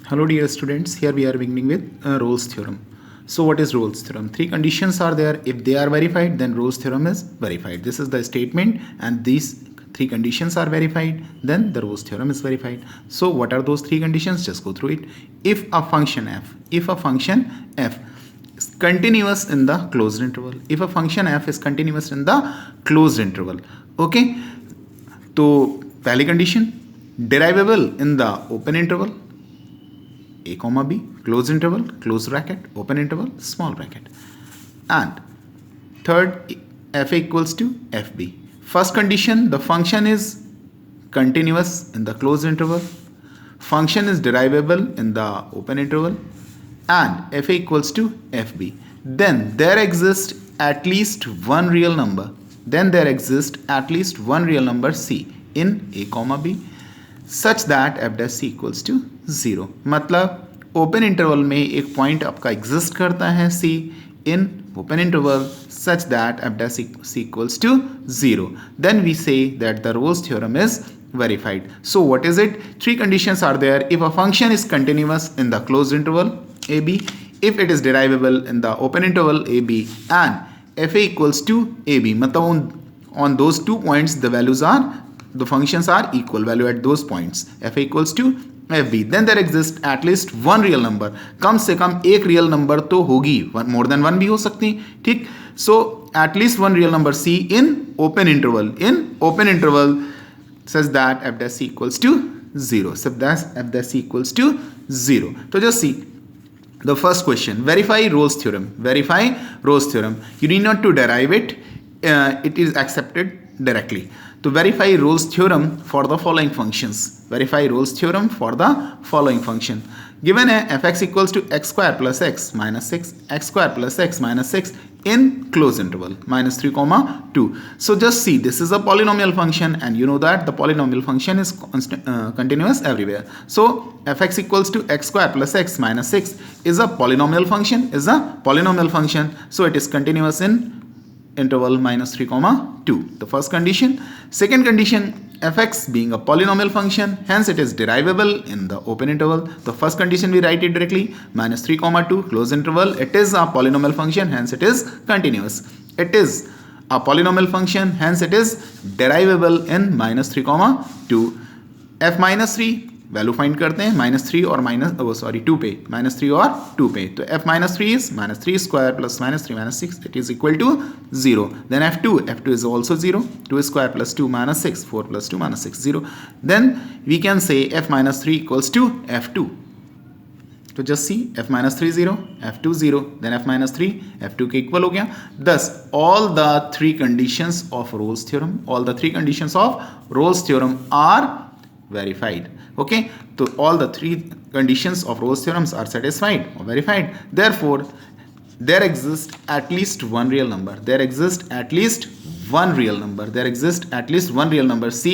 Hello dear students, here we are beginning with Rolle's theorem. So what is Rolle's theorem? Three conditions are there. If they are verified, then Rolle's theorem is verified. This is the statement and these three conditions are verified, then the Rolle's theorem is verified. So what are those three conditions? Just go through it. If a function f is continuous in the closed interval, if a function f is continuous in the closed interval, okay, तो पहली condition derivable in the open interval, a comma b, close interval, close bracket, open interval, small bracket. And third, f equals to fb. First condition, the function is continuous in the closed interval, function is derivable in the open interval, and f equals to fb. Then there exists at least one real number. Then there exists at least one real number c in a comma b such that f dash c equals to 0. मतलब open interval में एक point आपका exist करता है c in open interval such that f dash c equals to 0. Then we say that the Rolle's theorem is verified. So what is it? Three conditions are there. If a function is continuous in the closed interval ab, if it is derivable in the open interval ab, and f equals to ab, मतलब on those 2 points the functions are equal value at those points, f equals to fb. Then there exists at least one real number. कम से कम एक real number तो होगी, more than one भी हो सकती, ठीक. सो at least one real number c in open interval such that f dash c equals to 0. So that's f dash c equals to 0. So just see the first question, verify Rolle's theorem. You need not to derive it, it is accepted directly. To verify Rolle's theorem for the following functions. Given a fx equals to x square plus x minus 6, x square plus x minus 6 in closed interval minus 3 comma 2. So just see, this is a polynomial function and you know that the polynomial function is continuous everywhere. So fx equals to x square plus x minus 6 is a polynomial function. So it is continuous in interval minus 3 comma 2. The first condition. Second condition, fx being a polynomial function, hence it is derivable in the open interval. The first condition we write it directly, minus 3 comma 2 close interval, it is a polynomial function, hence it is continuous. It is a polynomial function, hence it is derivable in minus 3 comma 2. f minus 3 value find करते हैं minus 3 और to पे, minus 3 और 2 पे. तो f minus 3 is minus 3 square plus minus 3 minus 6, it is equal to 0. Then f2 is also 0, 2 square plus 2 minus 6, 4 plus 2 minus 6, 0. Then we can say f minus 3 equals to f2. तो just see f minus 3 0, f2 0, then f minus 3 f2 के equal हो गया. Thus all the three conditions of Rolle's theorem are verified. Okay, so all the three conditions of Rolle's theorems are satisfied or verified. Therefore there exists at least one real number, c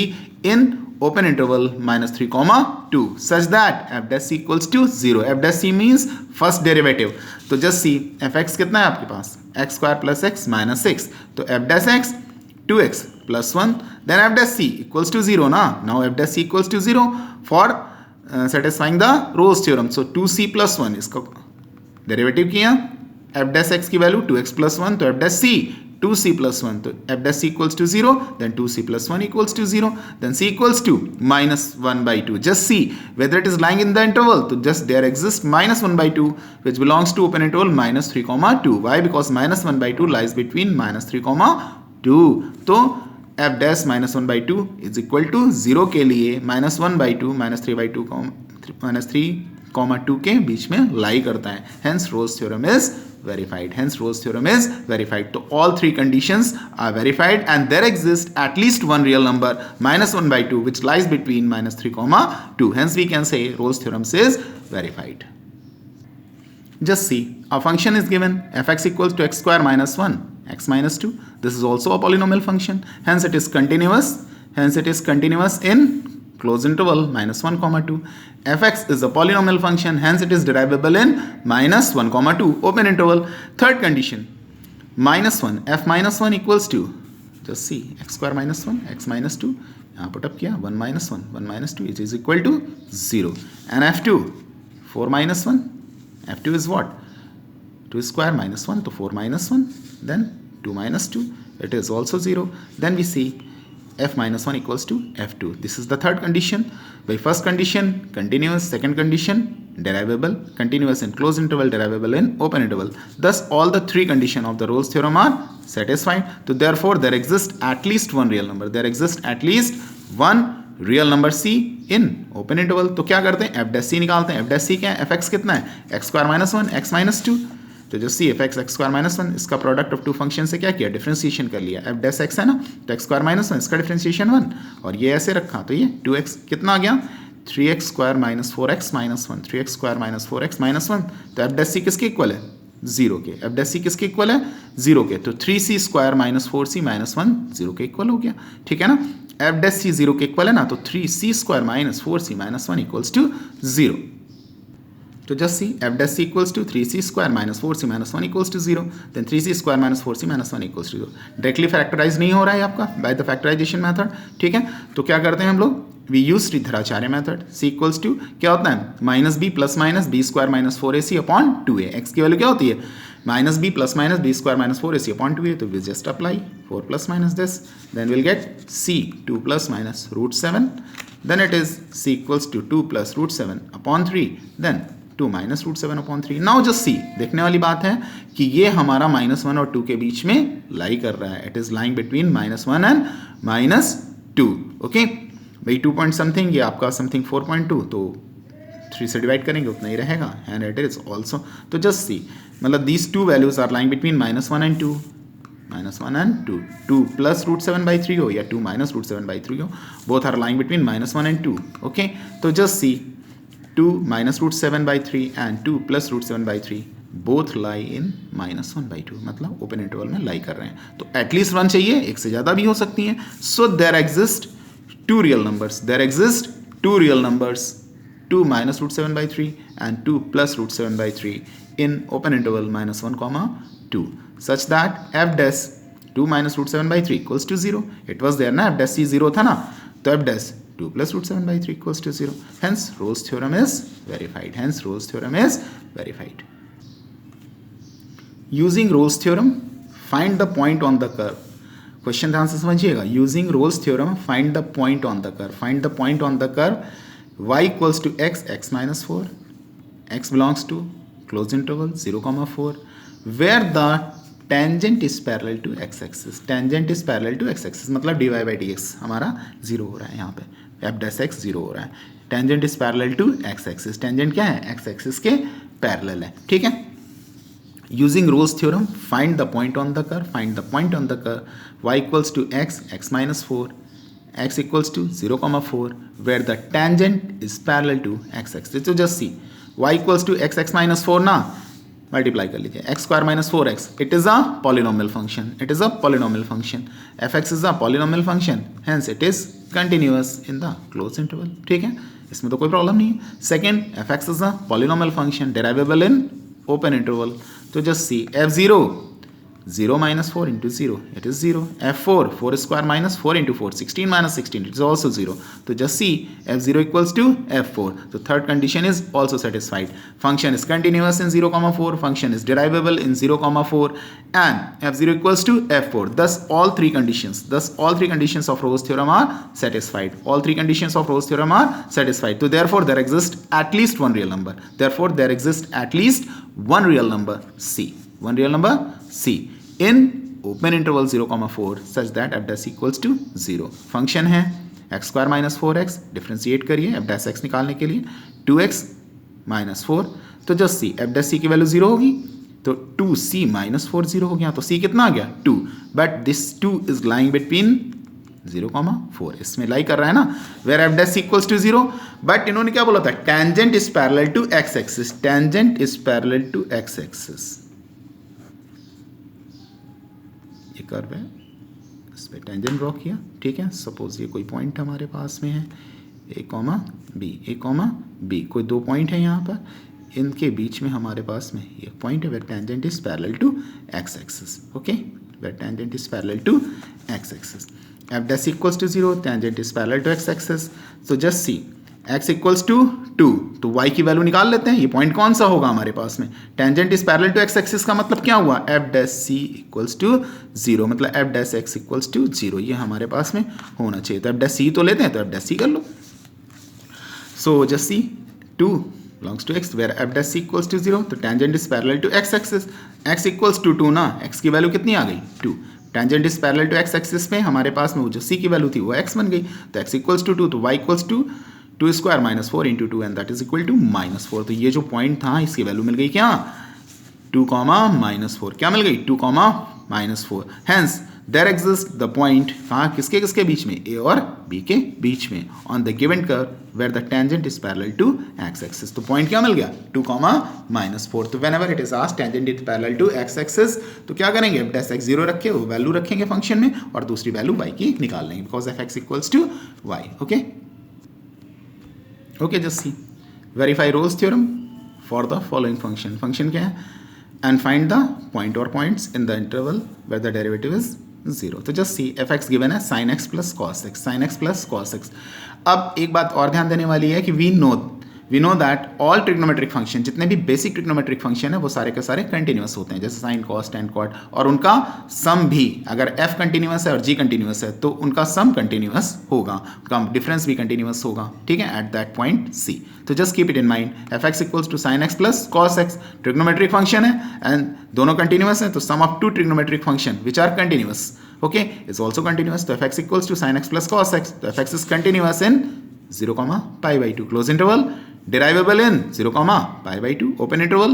in open interval minus 3 comma 2 such that f dash c equals to 0. f dash c means first derivative. तो just see fx कितना है आपके पास, x square plus x minus 6, तो f dash x 2x plus 1, then f dash c equals to 0 na. Now f dash c equals to 0 for satisfying the Rolle's theorem. So 2c plus 1 इसका derivative किया, f dash x की value 2x plus 1, तो f dash c 2c plus 1, तो f dash c equals to 0, then 2c plus 1 equals to 0, then c equals to minus 1 by 2. Just see whether it is lying in the interval. So just there exists minus 1 by 2 which belongs to open interval minus 3 comma 2. Why? Because minus 1 by 2 lies between minus 3 comma 2. तो f dash minus 1 by 2 is equal to 0 के लिए minus 1 by 2 minus 3 by 2 minus 3 comma 2 के बीच में लाई करता है. Hence Rolle's theorem is verified. तो all three conditions are verified and there exists at least one real number minus 1 by 2 which lies between minus 3 comma 2. Hence we can say Rolle's theorem is verified. Just see, a function is given fx equals to x square minus 1, x minus 2. This is also a polynomial function, hence it is continuous in closed interval minus 1 comma 2. fx is a polynomial function, hence it is derivable in minus 1 comma 2 open interval. Third condition, minus 1, f minus 1 equals to, just see, x square minus 1, x minus 2, यहाँ put up किया 1 minus 2 which is equal to 0, and f2 4 minus 1, f2 is what? 2 square minus 1, so 4 minus 1, then 2 minus 2, it is also 0. Then we see f minus 1 equals to f2. This is the third condition. By first condition, continuous. Second condition, derivable. Continuous in closed interval, derivable in open interval. Thus, all the three conditions of the Rolle's theorem are satisfied. So, therefore, there exists at least one real number. There exists at least one real number c in open interval. तो क्या करते हैं? f dash c निकालते हैं. f dash c क्या है? fx कितना है? x square minus 1, x minus 2. तो जो c F x x square minus 1 इसका प्रोडक्ट ऑफ टू फंक्शन से क्या किया? डिफरेंशिएशन कर लिया. एफ डैश एक्स है ना, तो एक्स स्क्वायर माइनस 1 इसका डिफरेंशिएशन 1 और ये ऐसे रखा तो ये 2x कितना आ गया? 3x square minus 4x minus 1. 3x square minus 4x minus 1. तो एफ डैश सी किसके इक्वल है? 0 के. एफ डैश सी किसके इक्वल है? 0 के. तो 3c square minus 4c minus 1 0 के इक्वल हो गया. ठीक है ना. एफ डैश सी 0 के इक्वल है ना, तो 3c square minus 4c minus 1 equals to 0. So just see f dash c equals to 3c square minus 4c minus 1 equals to 0. Then 3c square minus 4c minus 1 equals to 0. Directly factorise नहीं हो रहा है आपका by the factorisation method. ठीक है, तो क्या करते हैं हम लोग? We use Shridharacharya method. c equals to क्या होता है? Minus b plus minus b square minus 4ac upon 2a. x की वैल्यू क्या होती है? Minus b plus minus b square minus 4ac upon 2a. तो will just apply 4 plus minus this, then will get c 2 plus minus root 7. Then it is c equals to 2 plus root 7 upon 3, then 2 minus root 7 upon 3. Now just see, देखने वाली बात है कि ये हमारा minus 1 और 2 के बीच में लाई कर रहा है. It is lying between minus 1 and minus 2. Okay भाई 2 पॉइंट समथिंग, ये आपका समथिंग 4.2, तो 3 से डिवाइड करेंगे उतना ही रहेगा. एंड इट इज ऑल्सो, तो जस्ट सी, मतलब these two values are lying between minus 1 and 2. Minus 1 and 2. 2 plus root 7 by 3 हो या 2 माइनस रूट 7 बाई 3 हो, both are lying between minus 1 and 2. Okay, तो just see 2 minus root 7 by 3 and 2 plus root 7 by 3 both lie in minus 1 by 2, मतलब open interval में लाई कर रहे हैं. तो एटलीस्ट 1 चाहिए, एक से ज़्यादा भी हो सकती हैं. So there exist two real numbers. There exist two real numbers, 2 minus root 7 by 3 and 2 plus root 7 by 3 in open interval minus 1 comma 2, such that f dash 2 minus root 7 by 3 equals to 0. It was there ना, f dash c 0 था ना, तो f dash 2 plus root 7 by 3 equals to 0. Hence, Rolle's theorem is verified. Hence, Rolle's theorem is verified. Using Rolle's theorem, find the point on the curve. Question ध्यान से समझिएगा. Using Rolle's theorem, find the point on the curve. Find the point on the curve. Y equals to x, x minus 4. X belongs to closed interval 0, 4. Where the tangent is parallel to x axis. Tangent is parallel to x axis, मतलब dy by dx हमारा 0 हो रहा है यहाँ पे. f dash x 0 हो रहा है. Tangent is parallel to x axis. Tangent क्या है? x axis के parallel है. ठीक है. Using Rolle's theorem, find the point on the curve. Find the point on the curve. Y equals to x, x minus 4. X equals to 0, 4. Where the tangent is parallel to x axis. So just see. Y equals to x, x minus 4 ना. Multiply कर लीजिए. X square minus 4x, it is a polynomial function. It is a polynomial function. F X is a polynomial function, hence it is continuous in the close interval. ठीक है, इसमें तो कोई problem नहीं है. Second, F X is a polynomial function, derivable in open interval. तो just see, F 0 minus 4 into 0, it is 0. f4, 4 square minus 4 into 4, 16 minus 16, it is also 0. So just see, f0 equals to f4. So third condition is also satisfied. Function is continuous in 0, 4. Function is derivable in 0, 4. And f0 equals to f4. Thus all three conditions of Rolle's theorem are satisfied. All three conditions of Rolle's theorem are satisfied. So therefore there exists at least one real number. Therefore there exists at least one real number c. One real number c in open interval 0, 4 such that f dash equals to 0. Function है x square minus 4x, differentiate करिए f dash x निकालने के लिए 2x minus 4. तो just see, f dash c की value 0 होगी, तो 2c minus 4 0 हो गया. तो c कितना आ गया? 2. But this 2 is lying between 0, 4. इसमें लाई कर रहा है ना. Where f dash equals to 0. बट इन्होंने क्या बोला था? Tangent is parallel to x axis. Tangent is parallel to x axis. ये कर्व है, इस पे टेंजेंट ड्रॉ किया. ठीक है, सपोज ये कोई पॉइंट हमारे पास में है a, b. कोई दो पॉइंट है यहाँ पर, इनके बीच में हमारे पास में ये पॉइंट है where tangent is parallel to x axis. Okay, where tangent is parallel to x axis. f dash equals to 0, tangent is parallel to x axis. So just see, x equals to 2, तो y की value निकाल लेते हैं। ये point कौन सा होगा हमारे पास में, tangent is parallel to x axis का मतलब क्या हुआ, f dash c equals to 0, मतलब f dash x equals to 0, ये हमारे पास में होना चाहिए। तो एफ डैश सी तो लेते हैं, तो एफ डैश सी कर लो। So just see 2 belongs to x where f dash c equals to 0, तो tangent is parallel to x axis, x equals to 2 ना, x की वैल्यू कितनी आ गई 2, tangent is parallel to x axis में हमारे पास में वो जो c की वैल्यू थी वो x बन गई, तो x equals to 2, तो y equals to 2 square minus 4 into 2 and that is equal to -4। तो ये जो पॉइंट था इसकी वैल्यू मिल गई क्या 2, -4, क्या मिल गई 2, -4। Hence there exist the point कहाँ किसके किसके बीच में, a और b के बीच में, on the given curve where the tangent is parallel to x axis. तो पॉइंट क्या मिल गया 2, -4। तो whenever it is asked tangent is parallel to x axis, तो क्या करेंगे f डैश x 0 रख के वो वैल्यू रखेंगे फंक्शन में और दूसरी वैल्यू y की निकाल लेंगे, because f(x) equals to y। Okay just see verify Rolle's theorem for the following function. Function क्या है, एंड फाइंड द पॉइंट और points in the interval where the derivative is 0। तो just see F X given है sine X plus cos X, sine X plus cos X. अब एक बात और ध्यान देने वाली है कि we know that all trigonometric function, जितने भी बेसिक ट्रिग्नोमेट्रिक फंक्शन है वो सारे के सारे कंटिन्यूअस होते हैं, जैसे साइन कॉस टेन कॉट, और उनका सम भी, अगर f कंटिन्यूअस है और g कंटिन्यूअस है तो उनका सम कंटिन्यूअस होगा, उनका डिफरेंस भी कंटिन्यूअस होगा, ठीक है, एट दैट पॉइंट c। तो just keep it in mind, F X equals to sine X plus cos X, trigonometric function है एंड दोनों कंटिन्यूअस है, तो sum of two trigonometric function which are continuous okay is also continuous, तो fx equals to sin x plus cos x, तो fx is continuous in 0, pi by 2 close interval, derivable in 0, pi by 2 open interval।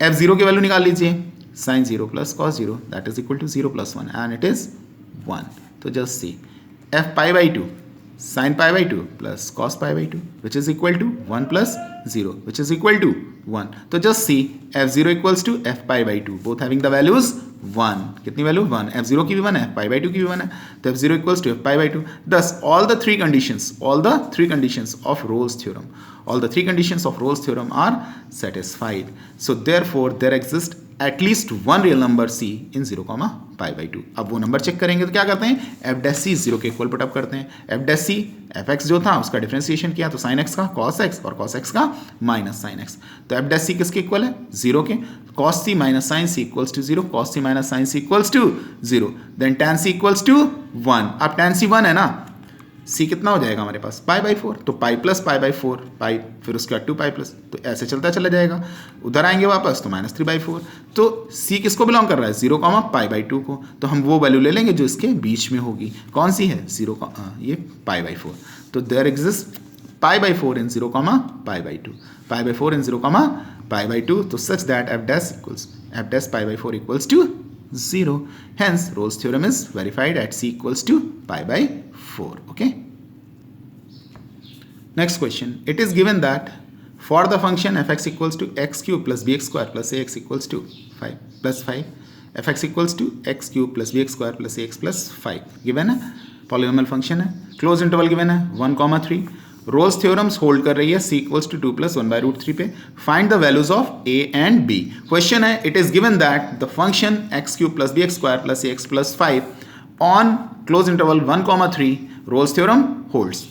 f0 की value निकाल लीजिए, sin 0 plus cos 0 that is equal to 0 plus 1 and it is 1। तो just see f pi by 2 sin pi by 2 plus cos pi by 2 which is equal to 1 plus 0 which is equal to 1। तो just see f0 equals to f pi by 2 both having the values 1, कितनी value 1, f0 की भी 1 है, pi by 2 की भी 1 है, तो f0 equals to f pi by 2। thus all the three conditions of Rolle's theorem are satisfied, so therefore there exists at least one real number c in 0, pi by 2। अब वो number check करेंगे तो क्या करते हैं, f dash c 0 के equal put up करते हैं, f डैश c fx जो था उसका डिफरेंशिएशन किया तो sin x का cos x और cos x का माइनस sin x, तो f डैश c किसके इक्वल है 0 के, cos c minus sin c equals to 0, cos c minus sin c equals to 0, then tan c equals to 1। अब tan c 1 है ना, c कितना हो जाएगा हमारे पास पाई बाई 4, तो पाई प्लस पाई बाई 4 पाई, फिर उसके बाद 2 पाई प्लस, तो ऐसे चलता चला जाएगा, उधर आएंगे वापस तो -3/4। तो c किसको बिलोंग कर रहा है 0, पाई बाई 2 को, तो हम वो वैल्यू ले लेंगे जो इसके बीच में होगी, कौन सी है 0, ये पाई बाई 4। तो there exist pi by 4 in 0, pi by 2, pi by 4 in 0, pi by 2, तो such that f dash pi by 4 equals to 0। Hence Rolle's theorem is verified at c equals to pi by 4। Okay. Next question. It is given that for the function fx equals to x cube plus bx square plus ax equals to 5 plus 5, fx equals to x cube plus bx square plus ax plus 5 given है, polynomial function है, close interval given है 1, 3। Roles theorems hold कर रही है c equals to 2 plus 1/√3 पे। Find the values of a and b। Question है, it is given that the function x cube plus bx square plus ax plus 5 on close interval 1, 3 Rolle's theorem holds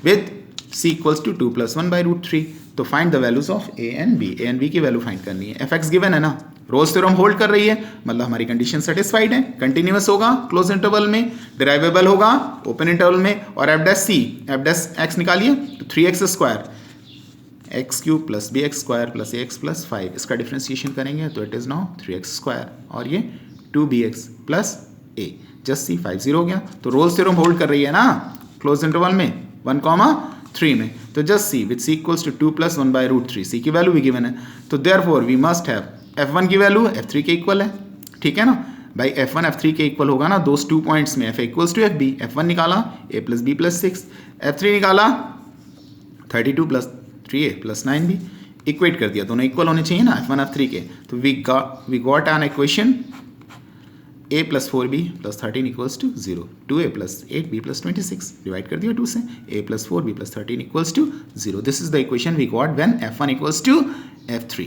with c equals to 2 plus 1/√3। तो find the values of a and b की value find करनी है। fx given है ना, Rolle's theorem hold कर रही है, मतलब हमारी कंडीशन सेटिस्फाइड है, कंटिन्यूअस होगा क्लोज इंटरवल में, डिराइवेबल होगा ओपन इंटरवल में, और एफ डैश एक्स निकालिए तो 3x square x cube plus b x square plus x plus 5, इसका डिफ्रेंसिएशन करेंगे तो it is now 3x square और ये 2bx plus a, just see 5 0 हो गया। तो रोल्स थ्योरम होल्ड कर रही है ना क्लोज इंटरवल में 1, 3 में, तो just see with c equals to 2 plus 1/√3, c की वैल्यू भी गिवन है, तो therefore we must have f1 की वैल्यू f3 के इक्वल है, ठीक है ना भाई, f1 f3 के इक्वल होगा ना, दोस 2 पॉइंट्स में f equals to fb, f1 निकाला a plus b plus 6, f3 निकाला 32 plus 3a plus 9b, equate कर दिया, दोनों इक्वल होने चाहिए ना f1 f3 के, तो we got an equation a plus 4b plus 13 equals to 0, 2a plus 8b plus 26, divide कर दिया 2 से, a plus 4b plus 13 equals to 0। This is the equation we got when f1 equals to f3।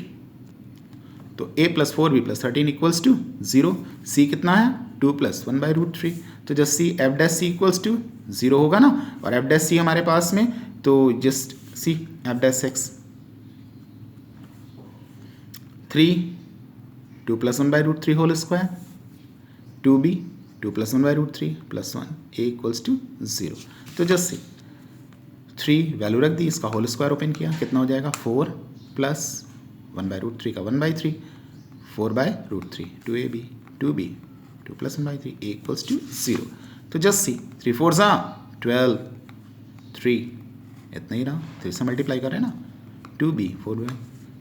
तो a plus 4b plus 13 equals to 0, c कितना है 2 plus 1/√3, तो just see f dash c equals to 0 होगा ना, और F dash सी हमारे पास में, तो just see f dash x 3 2 + 1 / √3 whole square, 2b 2 + 1 / √3 + 1 a = 0। तो जस्ट सी 3 वैल्यू रख दी, इसका होल स्क्वायर ओपन किया, कितना हो जाएगा 4 + 1 / √3 का 1/3 4 / √3 2ab 2b 2 + 1 / 3 a = 0। तो जस्ट सी 3 4 12 3 इतना ही रहा, 3 से मल्टीप्लाई कर रहे हैं ना, 2b 4b।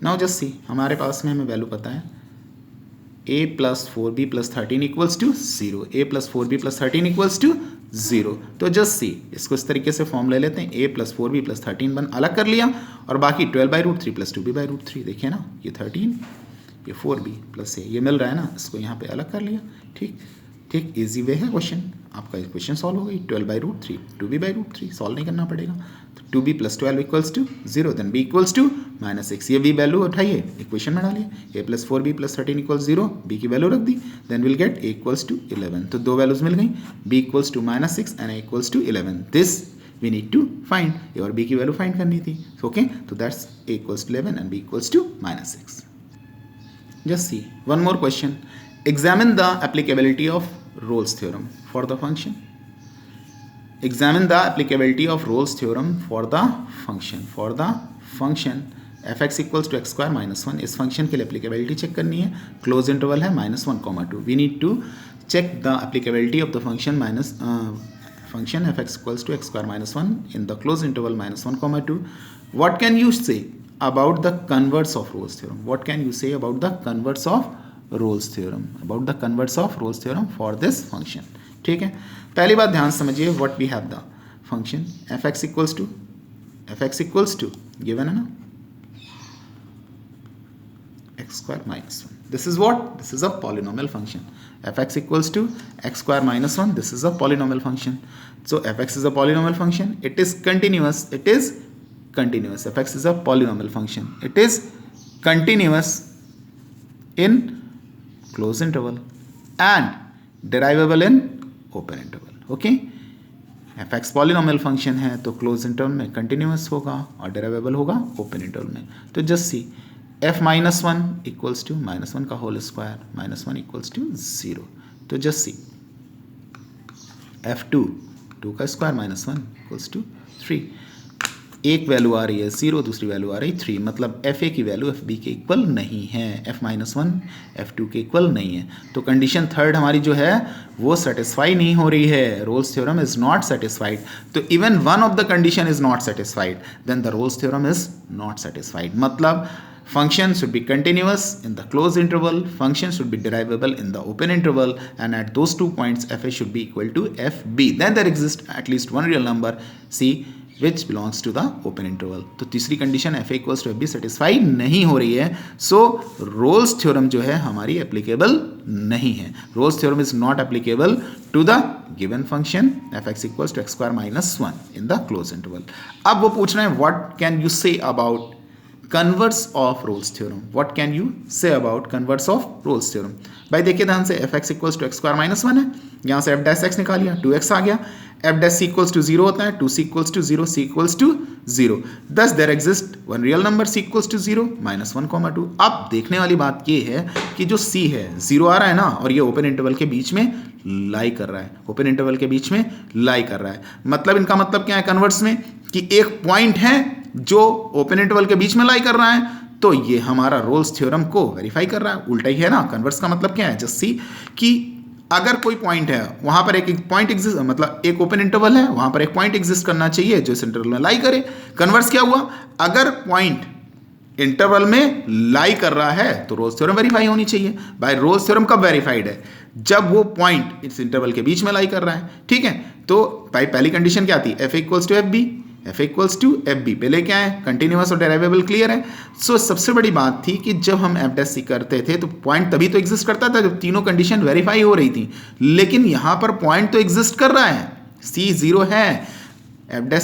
नाउ जस्ट सी हमारे पास में हमें वैल्यू पता है a + 4b + 13 = 0, a + 4b + 13 = 0। तो जस्ट सी इसको इस तरीके से फॉर्म ले लेते हैं, a + 4b + 13 बन अलग कर लिया और बाकी 12 / √3 + 2b / √3। देखिए ना, ये 13 ये 4b + a ये मिल रहा है ना, इसको यहाँ पे अलग कर लिया। ठीक ठीक, इजी वे है क्वेश्चन, आपका क्वेश्चन सॉल्व हो गई। 12 / √3 2b / √3 सॉल्व नहीं करना पड़ेगा। तो 2b + 12 = 0, देन b = -6। ये b वैल्यू उठाइए, इक्वेशन में डालिए, a + 4b + 13 = 0, b की वैल्यू रख दी, देन विल गेट a = 11। तो दो वैल्यूज मिल गई, b = -6 and a = 11। This we need to find, a और b की वैल्यू फाइंड करनी थी। ओके, तो that's a = 11 and b = -6। Just see one more question. Examine the applicability of Rolle's theorem for the function. Examine the applicability of Rolle's theorem for the function. For the function f(x) = x² - 1, इस function के लिए applicability check करनी है। Close interval है -1, 2। We need to check the applicability of the function function f(x) = x² - 1 in the closed interval -1, 2. What can you say about the converse of Rolle's theorem? What can you say about the converse of Rolle's theorem? About the converse of Rolle's theorem for this function. ठीक है, पहली बात ध्यान समझिए, what we have the function f(x) = given है ना, x² - 1. This is what? This is a polynomial function. f(x) = x² - 1. This is a polynomial function. So f(x) is a polynomial function. It is continuous. It is continuous. f(x) is a polynomial function. It is continuous in closed interval and derivable in open interval. Okay, f(x) polynomial function है तो closed interval में continuous होगा और derivable होगा open interval में। तो just see f - 1 = -1 का whole square, -1 = 0। तो just see f2 2 का स्क्वायर -1 = 3। एक वैल्यू आ रही है 0, दूसरी वैल्यू आ रही है 3, मतलब fa की वैल्यू fb के इक्वल नहीं है, f - 1 f2 के इक्वल नहीं है। तो कंडीशन थर्ड हमारी जो है वो सेटिस्फाई नहीं हो रही है, Rolle's theorem is not satisfied. तो even one of the condition is not satisfied, then the Rolle's theorem is not satisfied. मतलब function should be continuous in the closed interval, function should be derivable in the open interval, and at those 2 points fa should be equal to fb. Then there exists at least one real number c which belongs to the open interval. तो तीसरी condition fa = fb satisfy नहीं हो रही है, सो Rolle's theorem जो है हमारी applicable नहीं है। Rolle's theorem is not applicable to the given function f(x) = x² - 1 in the closed interval. अब वो पूछ रहे हैं what can you say about converse of Rolle's theorem. What can you say about converse of Rolle's theorem? भाई देखिए ध्यान से, f(x) = x² - 1 है, यहाँ से f' निकाल लिया, 2x आ गया, f' = 0 होता है, 2c = 0, c = 0। Thus there exists one real number c = 0, -1, 2। अब देखने वाली बात ये है कि जो c है 0 आ रहा है ना, और ये ओपन इंटरवल के बीच में लाई कर रहा है, ओपन इंटरवल के बीच में लाई कर रहा है। मतलब इनका मतलब क्या है कन्वर्स में, कि एक पॉइंट है जो ओपन इंटरवल के बीच में लाई कर रहा है, तो ये हमारा रोल्स थ्योरम को वेरीफाई कर रहा है। उल्टा ही है ना, कन्वर्स का मतलब क्या है, जस्ट सी कि अगर कोई पॉइंट है वहां पर एक पॉइंट एग्जिस्ट, मतलब एक ओपन इंटरवल है वहां पर एक पॉइंट एग्जिस्ट करना चाहिए जो इस इंटरवल में लाई करे। कन्वर्स क्या हुआ, अगर पॉइंट इंटरवल में लाई कर रहा है तो रोल्स थ्योरम वेरीफाई होनी चाहिए। भाई रोल्स थ्योरम कब वेरीफाइड है, जब वो पॉइंट इस इंटरवल के बीच में लाई कर रहा है। ठीक है, तो भाई पहली कंडीशन क्या थी, fa = fb, f = fb। पहले क्या है, कंटिन्यूअस और डेरिवेबल क्लियर है। सो सबसे बड़ी बात थी कि जब हम f' करते थे तो पॉइंट तभी तो एग्जिस्ट करता था जब तीनों कंडीशन वेरीफाई हो रही थी, लेकिन यहां पर पॉइंट तो एग्जिस्ट कर रहा है, c 0 है, f' =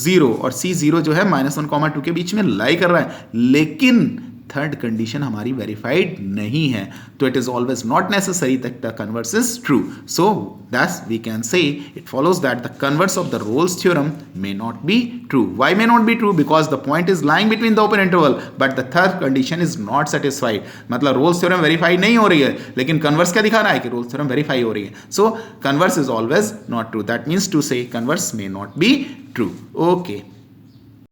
0 और c 0 जो है -1, 2 के बीच में लाई कर रहा है, लेकिन थर्ड कंडीशन हमारी वेरीफाइड नहीं है, तो it is always not necessary that the converse is true. So that's we can say it follows that the converse of the Rolle's theorem may not be true. Why may not be true? Because the point is lying between the open interval but the third condition is not satisfied. मतलब Rolle's theorem verify नहीं हो रही है, लेकिन converse क्या दिखा रहा है कि रोल्स थ्योरम वेरीफाई हो रही है. So converse is always not true. That means to say converse may not be true. Okay.